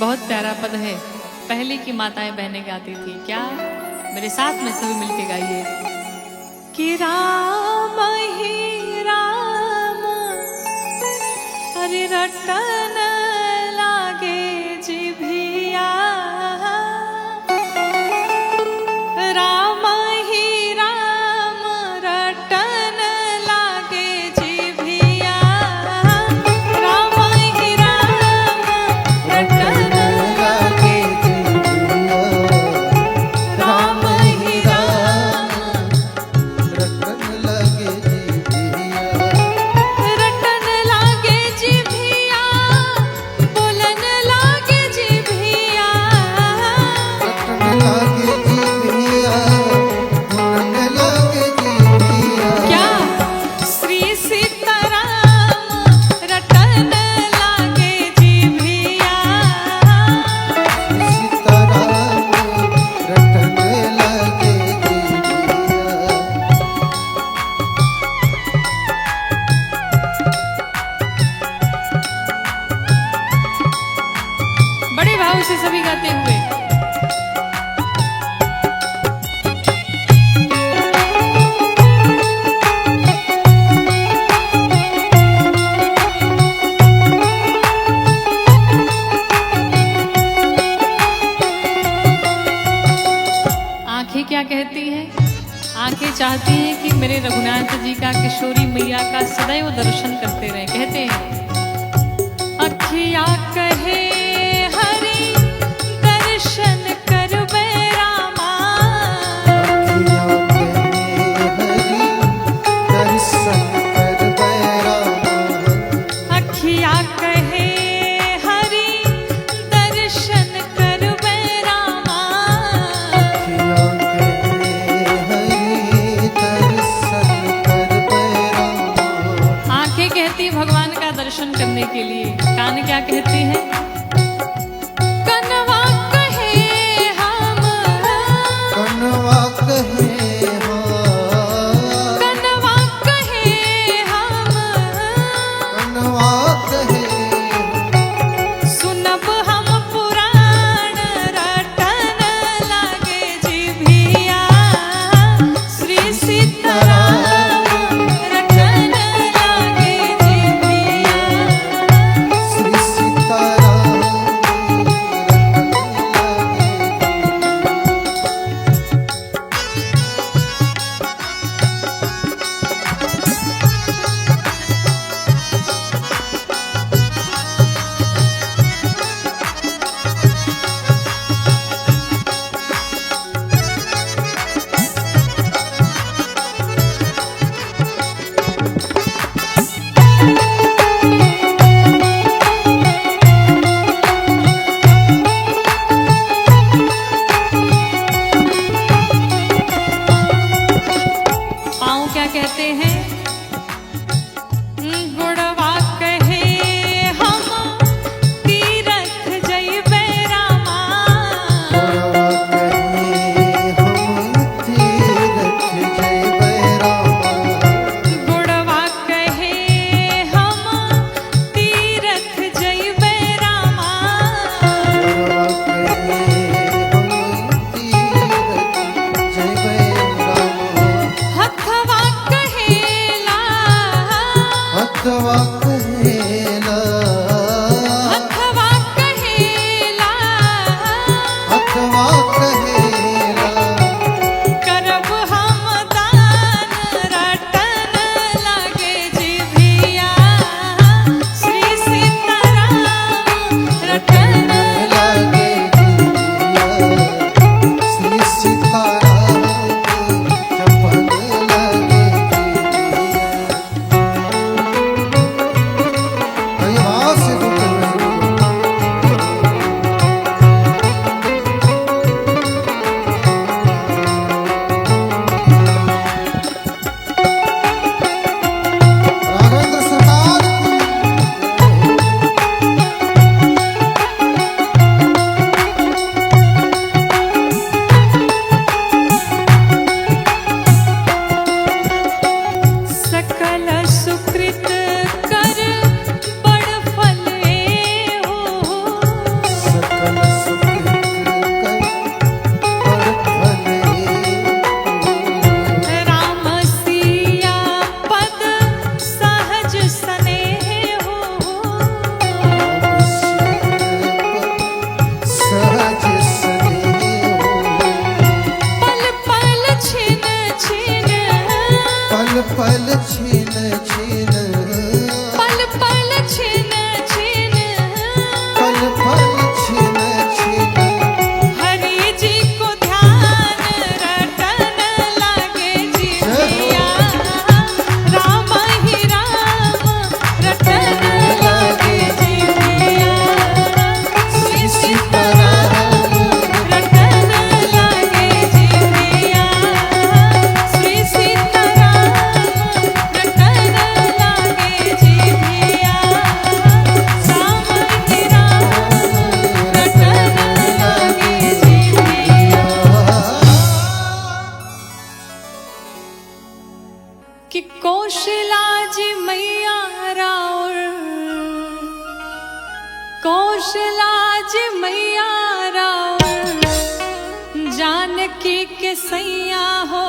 बहुत प्यारा पद है। पहले की माताएं बहनें गाती थी, क्या? मेरे साथ में सभी मिलके गाइए कि राम ही राम हरि रटन लागे जिभिया, राम ही राम रटन लागे जिभिया, राम ही राम रटन लागे जिभिया, राम ही राम रटन लगे जिभिया, रटन लागे जिभिया, बोलन लागे जिभिया, रटन लगे जिभिया, भुनन लगे जिभिया। क्या? श्री सीताराम रटन लागे जिभिया, सीताराम रटन लगे जिभिया। बड़े भाव से सभी गाते हुए आंखें क्या कहती हैं? आंखें चाहती हैं कि मेरे रघुनाथ जी का, किशोरी मैया का सदैव दर्शन करते रहें। कहते हैं अखिया कहे हरि दर्शन करबे रामा, अखियाँ कहे हरि दर्शन करबे रामा, अखिया कहे हरि दर्शन करबे रामा, अखियाँ कहे हरि दर्शन करबे रामा। आंखें कहती भगवान का दर्शन करने के लिए, कान क्या कहते हैं? मैया राउर जानकी के सैया हो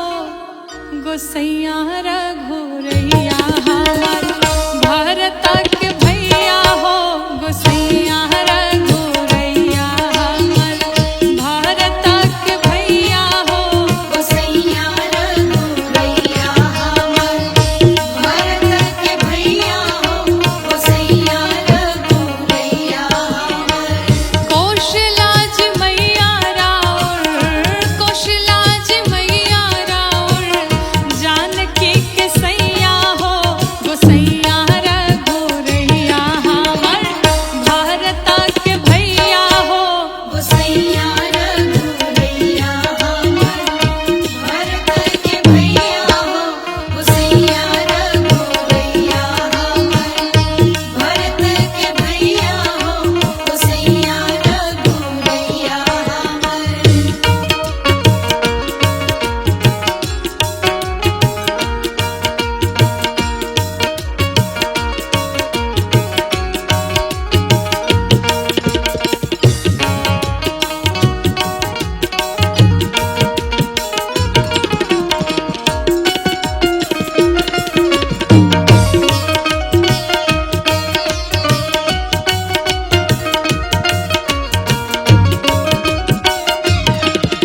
गोसैया रघुरैया हमार भरत के भैया हो गोसैया रघुरैया हमार भरत के भैया हो गोसैया रघुरैया हमार भरत के भैया हो गोसैया रघुरैया हमार कौशलाज मैया राउर कौशलाज मैया राउर जानकी के सैया हो गोसैया रघुरैया हमार भरत के भैया हो गोसैया रघुरैया हमार भरत के भैया हो गोसैया रघुरैया हमार भरत के भैया हो गोसैया रघुरैया हमार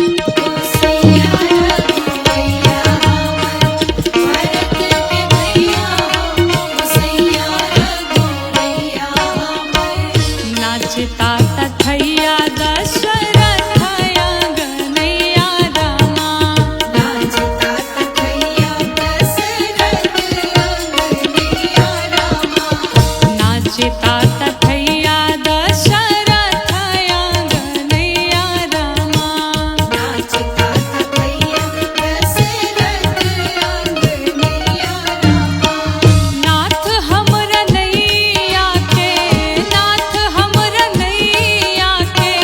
गोसैया रघुरैया हमार भरत के भैया हो गोसैया रघुरैया हमार नाचता तथैया दशरथ गनैया रामा नाचता तथैया दशरथ गनैया रामा नाचता तथैया दशरथ गनैया रामा नाचता तथैया दशरथ गनैया रामा नाथ हमर नैया के नाथ हमर नैया के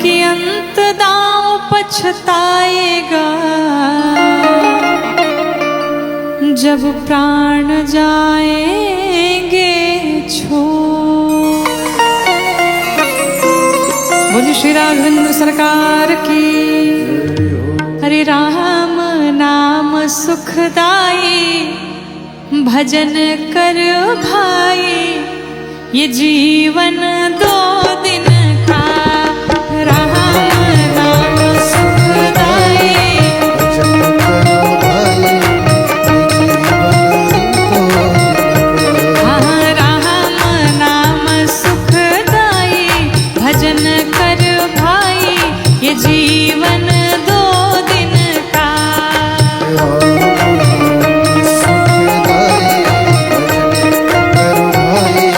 कि अंत दांव पछताएगा जब प्राण जाएंगे छोड़। बोलिए श्री राघवेंद्र सरकार की। हरे राम नाम सुखदाई भजन कर भाई, ये जीवन 2 दिन का। राम नाम सुखदाई भजन करो भाई, हाँ राम नाम सुखदाई भजन कर भाई, ये जीवन 2 दिन का। सुखदाई भजन करो भाई,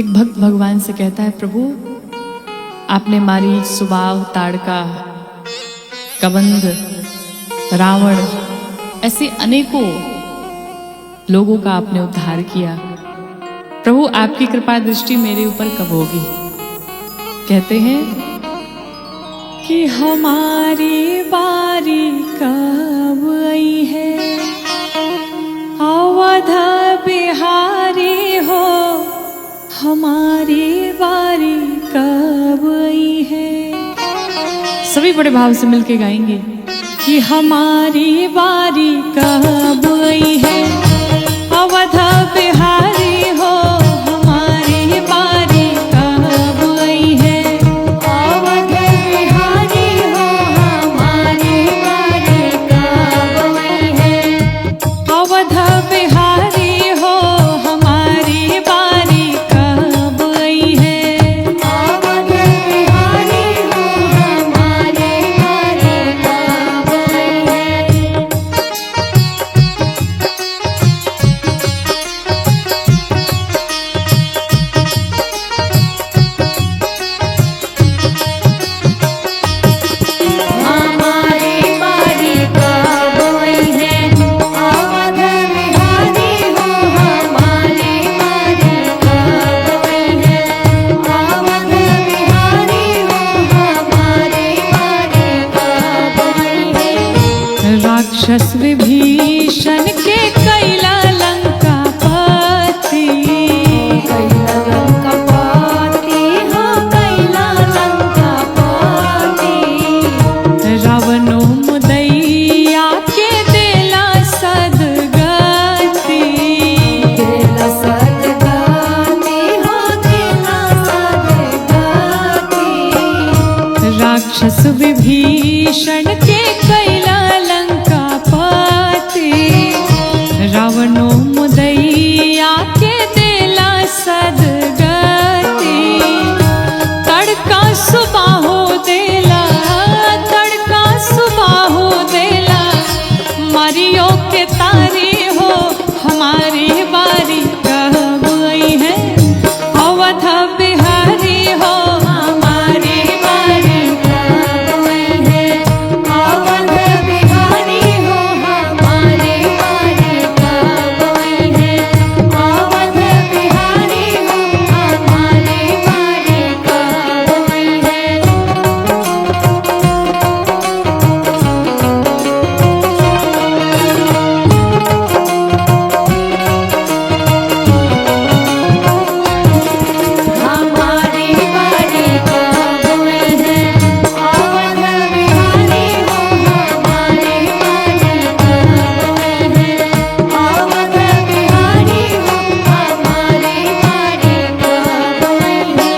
एक भक्त भगवान से कहता है, प्रभु आपने मारीच, सुबाव, ताड़का, कबंध, रावण ऐसे अनेकों लोगों का आपने उद्धार किया। प्रभु आपकी कृपा दृष्टि मेरे ऊपर कब होगी? कहते हैं कि हमारी बारी कब आई है, अवध बिहारी हो, हमारी बारी कब आई है। सभी बड़े भाव से मिलके गाएंगे कि हमारी बारी कब आई है, अवध बिहारी हो, हमारी बारी कब आई है, अवध बिहारी हो, हमारी बारी कब आई है। अवध बिहारी हो, हमारी बारी कब आई है। अवध बिहारी हो, हमारी बारी कब आई है। हमारी बारी कब आई है, अवध बिहारी हो, हमारी बारी कब आई है। अवध बिहारी हो, हमारी बारी कब आई है। राक्षस विभीषण के कैला लंका पति, कैला लंकापति हो, कैला लंकापति। रावणो मुदैया के देला सदगति, देला सदगति हो, देला सदगति। राक्षस विभीषण के कैला लंका पति, रावणो मुदैया के देला सदगति। तड़का सुबाहो देला, तड़का सुबाहो देला, मारियो के तारी हो, हमारी बारी कब आई है, अवध बिहारी हो, हमारी बारी कब आई है। अवध बिहारी हो, हमारी बारी कब आई है। अवध बिहारी हो, हमारी बारी कब आई है। हमारी बारी कब आई है, अवध बिहारी हो, हमारी बारी कब आई है। अवध बिहारी हो, हमारी बारी कब आई है।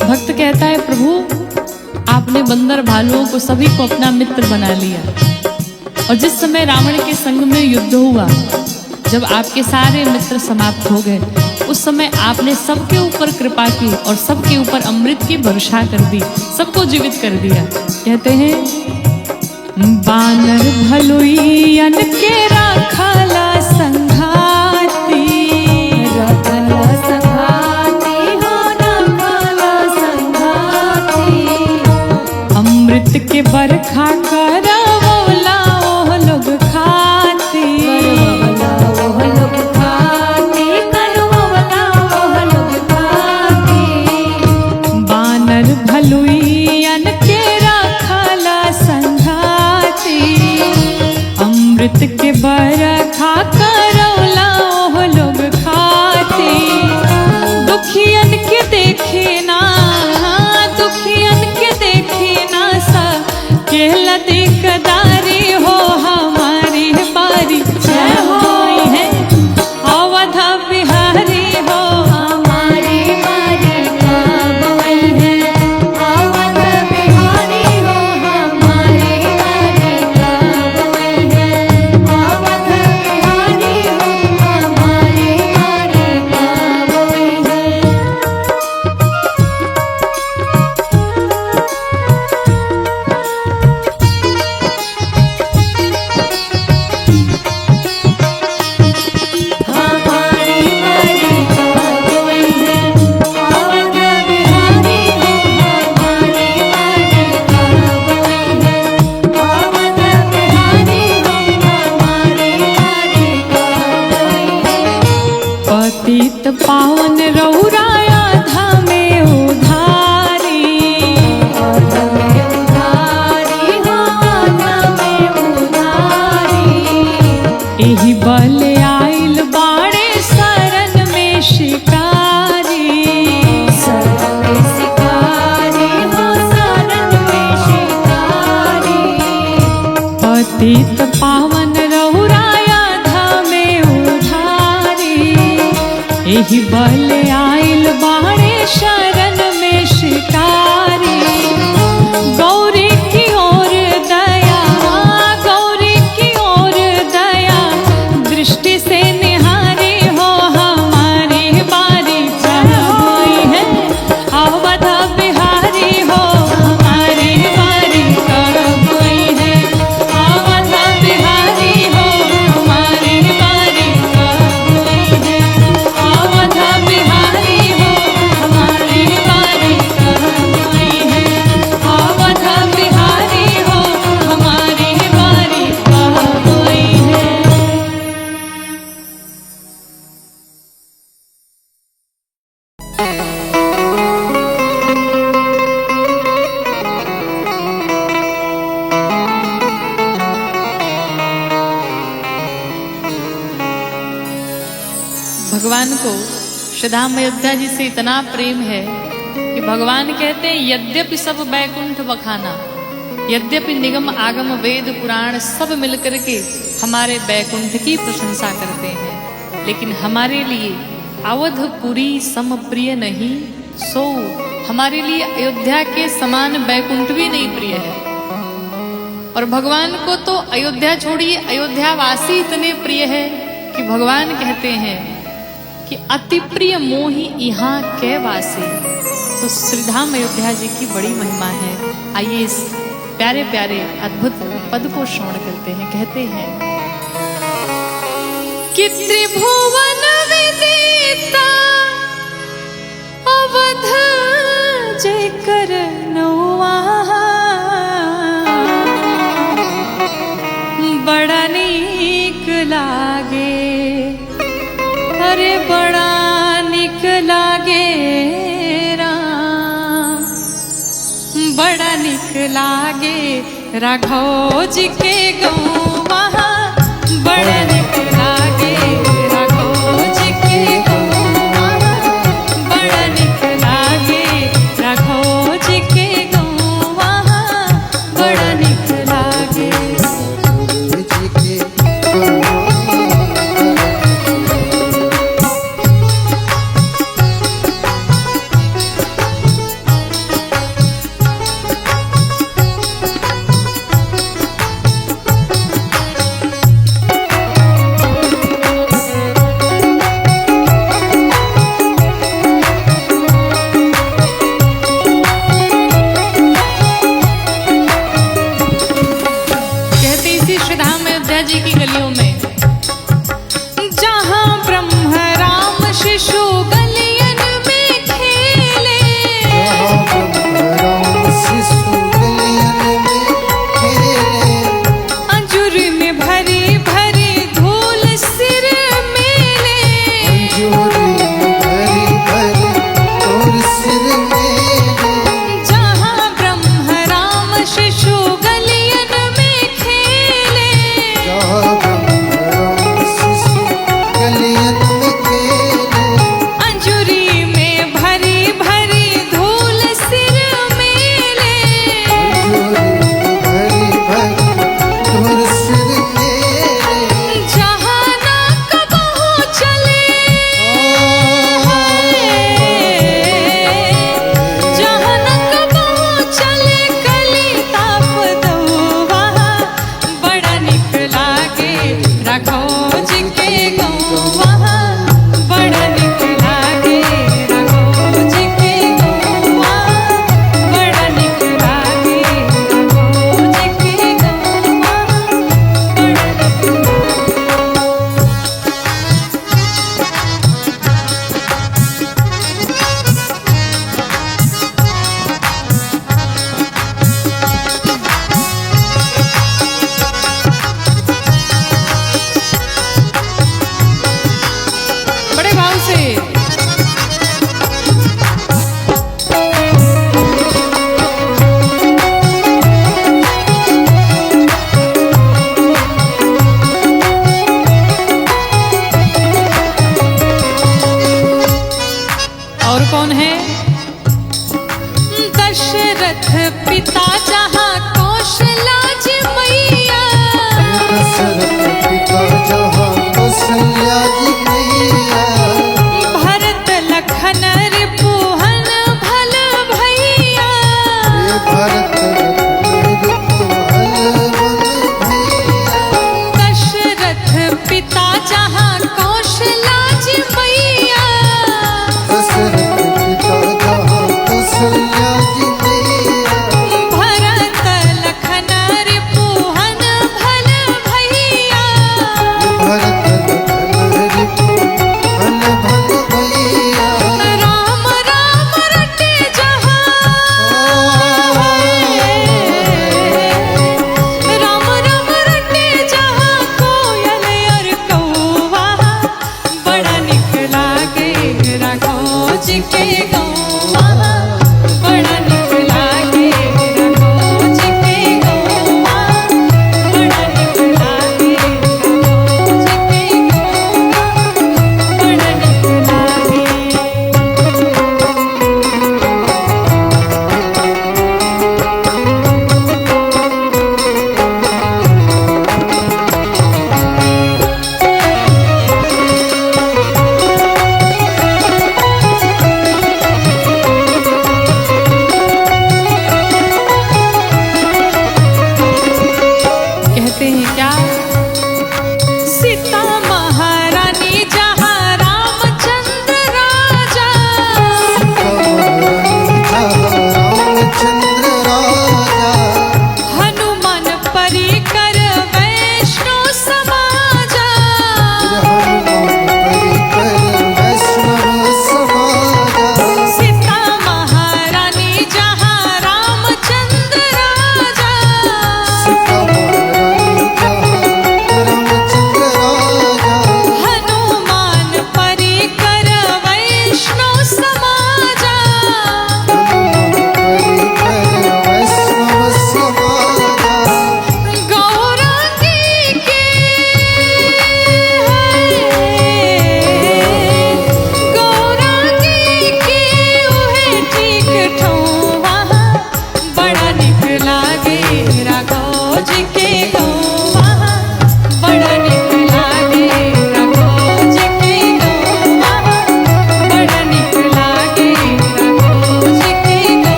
भक्त कहता है, प्रभु आपने बंदर भालुओं को सभी को अपना मित्र बना लिया, और जिस समय रावण के संग में युद्ध हुआ, जब आपके सारे मित्र समाप्त हो गए, उस समय आपने सबके ऊपर कृपा की और सबके ऊपर अमृत की वर्षा कर दी, सबको जीवित कर दिया। कहते हैं, बानर भलुइयन के राखला संघाती, रखला संघाती हो, रखला संघाती। अमृत के बरखा करवला ओह लोग खाती, करवला ओह लोग खाती, करवला ओह लोग खाती। बानर भलुइयन के राखला संघाती, अमृत के बरखा करवला ओह लोग खाती। दुखियन के देखे ना, दुखियन के देखे ना सा, केला दिकदारी हो, हमारी बारी जय हो है, अवध बिहारी हो, हमारी बारी कब आई है। अवध बिहारी हो, हमारी बारी कब आई है। अवध बिहारी हो, हमारी बारी कब आई है। पतित पावन रहुराया धामे उधारी, एही बल आइल बाणे शरण में शिकारी। गौरी की ओर दया, गौरी की ओर दया, दृष्टि से निहारी हो हमारी बारी चढ़ हुई है। अवध बिहारी हो हमारी बारी चढ़ हुई है। अवध बिहारी हो हमारी बारी चढ़ हुई है। अवध बिहारी हो हमारी बारी चढ़ हुई है। अवध बिहारी हो हमारी बारी चढ़ हुई है। भगवान को श्रीधाम अयोध्या जी से इतना प्रेम है कि भगवान कहते हैं यद्यपि सब बैकुंठ बखाना, यद्यपि निगम आगम वेद पुराण सब मिलकर के हमारे बैकुंठ की प्रशंसा करते हैं, लेकिन हमारे लिए अवधपुरी सम प्रिय नहीं सो, हमारे लिए अयोध्या के समान बैकुंठ भी नहीं प्रिय है। और भगवान को तो अयोध्या छोड़िए अयोध्यावासी इतने प्रिय है कि भगवान कहते हैं कि अति प्रिय मोहि यहाँ के वासी। तो श्रीधाम अयोध्या जी की बड़ी महिमा है। आइए इस प्यारे प्यारे अद्भुत पद को श्रवण करते हैं। कहते हैं कि त्रिभुवन विदिता अवध जय कर नौआ, बड़ा नीक लागे, अरे बड़ा निक लागे राम, बड़ा निक लागे राघव जी के गौवा, बड़ा निक लागे राघव जी के गौवा, बड़ा निक लागे राघव जी के गौवा, बड़ा निक लागे। जी की गलियों में जहाँ ब्रह्म राम शिशु गलियन में खेले, जहाँ ब्रह्म राम शिशु गलियन में खेले, अंजुर में भरी भरी धूल सिर मेले, अंजुर में भरी भरी धूल सिर मेले, जहाँ ब्रह्म राम शिशु गलियन में खेले, जहाँ ब्रह्म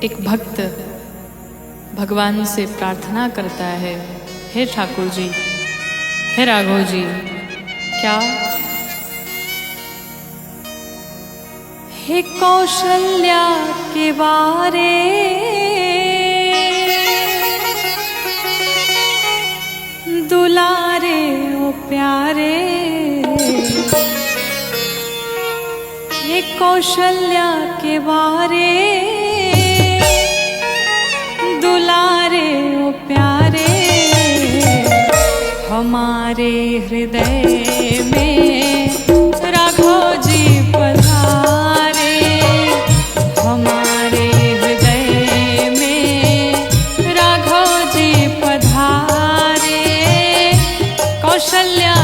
एक भक्त भगवान से प्रार्थना करता है, हे ठाकुर जी, हे राघव जी, क्या? हे कौशल्या के बारे दुलारे ओ प्यारे, हे कौशल्या के बारे दुलारे ओ प्यारे, हमारे हृदय में राघव जी पधारे, हमारे हृदय में राघव जी पधारे, कौशल्या